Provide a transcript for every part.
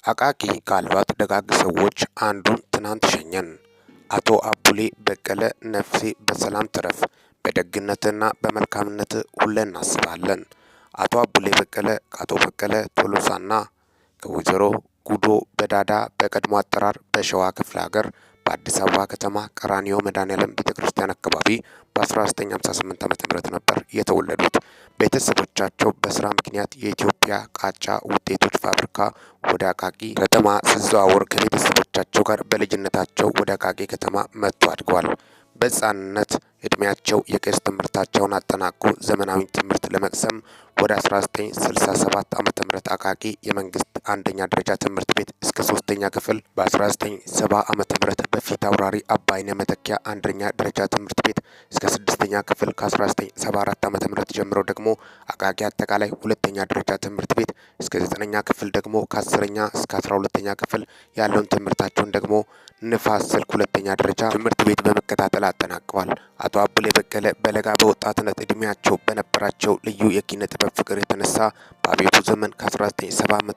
አቃቂ ካሏት ደጋግ ሰዎች አንዱን ትናንት ሸኘን። አቶ አቡሌ በቀለ ነፍሴ በሰላም ትረፍ፣ በደግነትና በመልካምነት ሁሌ እናስባለን። አቶ አቡሌ በቀለ ከአቶ በቀለ ቶሎሳና ከወይዘሮ ጉዶ በዳዳ በቀድሞ አጠራር በሸዋ ክፍለ ሀገር በአዲስ አበባ ከተማ ቀራኒዮ መድኃኔዓለም ቤተክርስቲያን አካባቢ በ1958 ዓ.ም ነበር የተወለዱት። ቤተሰቦቻቸው በስራ ምክንያት የኢትዮጵያ ቃጫ ውጤቶች ፋብሪካ ወደ አቃቂ ከተማ ሲዘዋወር ከቤተሰቦቻቸው ጋር በልጅነታቸው ወደ አቃቂ ከተማ መጥተው አድገዋል። በሕፃንነት እድሜያቸው የቄስ ትምህርታቸውን አጠናቆ ዘመናዊ ትምህርት ለመቅሰም ወደ 1967 ዓ.ም አቃቂ የመንግስት አንደኛ ደረጃ ትምህርት ቤት እስከ 3ኛ ክፍል በ1970 ዓ.ም በፊት አውራሪ አባይነ መተኪያ አንደኛ ደረጃ ትምህርት ቤት እስከ 6ኛ ክፍል ከ1974 ዓ.ም ጀምሮ ደግሞ አቃቂ አጠቃላይ ሁለተኛ ደረጃ ትምህርት ቤት እስከ 9ኛ ክፍል ደግሞ ከ10ኛ እስከ 12ኛ ክፍል ያለውን ትምህርታቸውን ደግሞ ንፋስ ስልክ ሁለተኛ ደረጃ ትምህርት ቤት በመከታተል አጠናቀዋል። አቶ አቡሌ በቀለ በለጋ በወጣትነት እድሜያቸው በነበራቸው ልዩ የኪነ ጥበብ ፍቅር የተነሳ በአቤቱ ዘመን ከ1970 ዓ.ም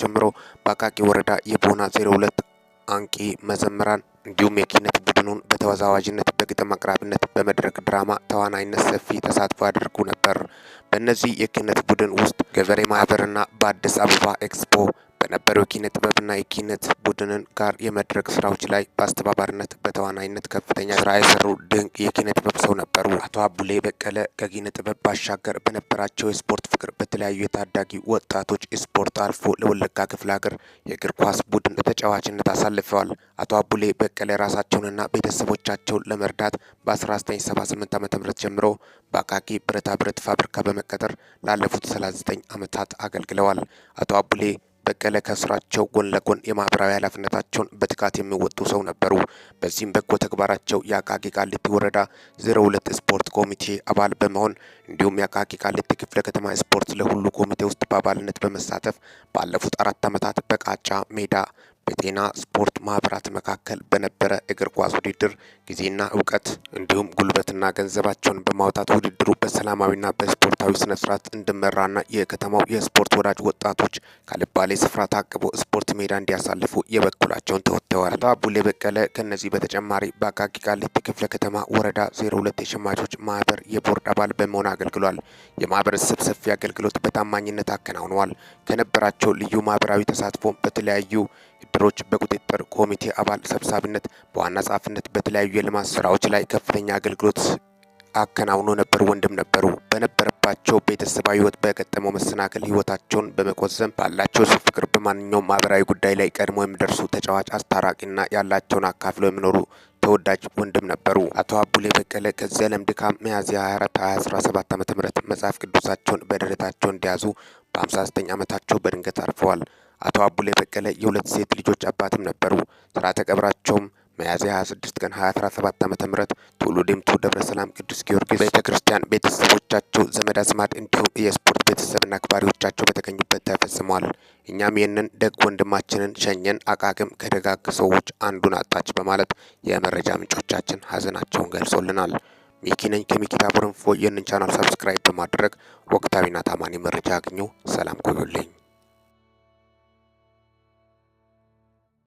ጀምሮ በአቃቂ ወረዳ የቦና 02 አንቂ መዘምራን እንዲሁም የኪነት ቡድኑን በተወዛዋዥነት በግጥም አቅራቢነት በመድረክ ድራማ ተዋናይነት ሰፊ ተሳትፎ ያደርጉ ነበር። በእነዚህ የኪነት ቡድን ውስጥ ገበሬ ማህበርና በአዲስ አበባ ኤክስፖ በነበረው የኪነ ጥበብና የኪነት ቡድንን ጋር የመድረክ ስራዎች ላይ በአስተባባሪነት በተዋናይነት ከፍተኛ ስራ የሰሩ ድንቅ የኪነ ጥበብ ሰው ነበሩ። አቶ አቡሌ በቀለ ከኪነ ጥበብ ባሻገር በነበራቸው የስፖርት ፍቅር በተለያዩ የታዳጊ ወጣቶች ስፖርት አልፎ ለወለጋ ክፍለ ሀገር የእግር ኳስ ቡድን በተጫዋችነት አሳልፈዋል። አቶ አቡሌ በቀለ ራሳቸውንና ቤተሰቦቻቸውን ለመርዳት በ1978 ዓ.ም ጀምሮ በአቃቂ ብረታ ብረት ፋብሪካ በመቀጠር ላለፉት 39 ዓመታት አገልግለዋል። አቶ አቡሌ በቀለ ከስራቸው ጎን ለጎን የማህበራዊ ኃላፊነታቸውን በትጋት የሚወጡ ሰው ነበሩ። በዚህም በጎ ተግባራቸው የአቃቂ ቃሊቲ ወረዳ 02 ስፖርት ኮሚቴ አባል በመሆን እንዲሁም የአቃቂ ቃሊቲ ክፍለ ከተማ ስፖርት ለሁሉ ኮሚቴ ውስጥ በአባልነት በመሳተፍ ባለፉት 4 ዓመታት በቃጫ ሜዳ በጤና ስፖርት ማህበራት መካከል በነበረ እግር ኳስ ውድድር ጊዜና እውቀት እንዲሁም ጉልበትና ገንዘባቸውን በማውጣት ውድድሩ በሰላማዊና በስፖርታዊ ስነ ስርዓት እንዲመራና የከተማው የስፖርት ወዳጅ ወጣቶች ካልባሌ ስፍራ ታቅቦ ስፖርት ሜዳ እንዲያሳልፉ የበኩላቸውን ተወጥተዋል። አቶ አቡሌ በቀለ ከነዚህ በተጨማሪ በአቃቂ ቃሊቲ ክፍለ ከተማ ወረዳ 02 የሸማቾች ማህበር የቦርድ አባል በመሆን አገልግሏል። የማህበረሰብ ሰፊ አገልግሎት በታማኝነት አከናውነዋል። ከነበራቸው ልዩ ማህበራዊ ተሳትፎ በተለያዩ ድሮች በቁጥጥር ኮሚቴ አባል ሰብሳቢነት በዋና ጸሐፊነት በተለያዩ የልማት ስራዎች ላይ ከፍተኛ አገልግሎት አከናውኖ ነበር። ወንድም ነበሩ። በነበረባቸው ቤተሰባዊ ህይወት በገጠመው መሰናክል ህይወታቸውን በመቆዘም ባላቸው ፍቅር በማንኛውም ማህበራዊ ጉዳይ ላይ ቀድሞ የሚደርሱ ተጫዋች፣ አስታራቂና ያላቸውን አካፍለው የሚኖሩ ተወዳጅ ወንድም ነበሩ። አቶ አቡሌ በቀለ ከዚህ ዓለም ድካም ሚያዝያ 24 2017 ዓ.ም መጽሐፍ ቅዱሳቸውን በደረታቸው እንደያዙ በ59 ዓመታቸው በድንገት አርፈዋል። አቶ አቡሌ በቀለ የሁለት ሴት ልጆች አባትም ነበሩ። ስርዓተ ቀብራቸውም ሚያዝያ 26 ቀን 2017 ዓ.ም ቱሉ ዲምቱ ደብረ ሰላም ቅዱስ ጊዮርጊስ ቤተክርስቲያን ቤተሰቦቻቸው፣ ዘመድ አዝማድ እንዲሁም የስፖርት ቤተሰብና አክባሪዎቻቸው በተገኙበት ተፈጽሟል። እኛም ይህንን ደግ ወንድማችንን ሸኘን። አቃቂም ከደጋግ ሰዎች አንዱን አጣች በማለት የመረጃ ምንጮቻችን ሀዘናቸውን ገልጾልናል። ሚኪ ነኝ ከሚኪታቦር ኢንፎ። ይህንን ቻናል ሰብስክራይብ በማድረግ ወቅታዊና ታማኒ መረጃ አግኙ። ሰላም ቆዩልኝ።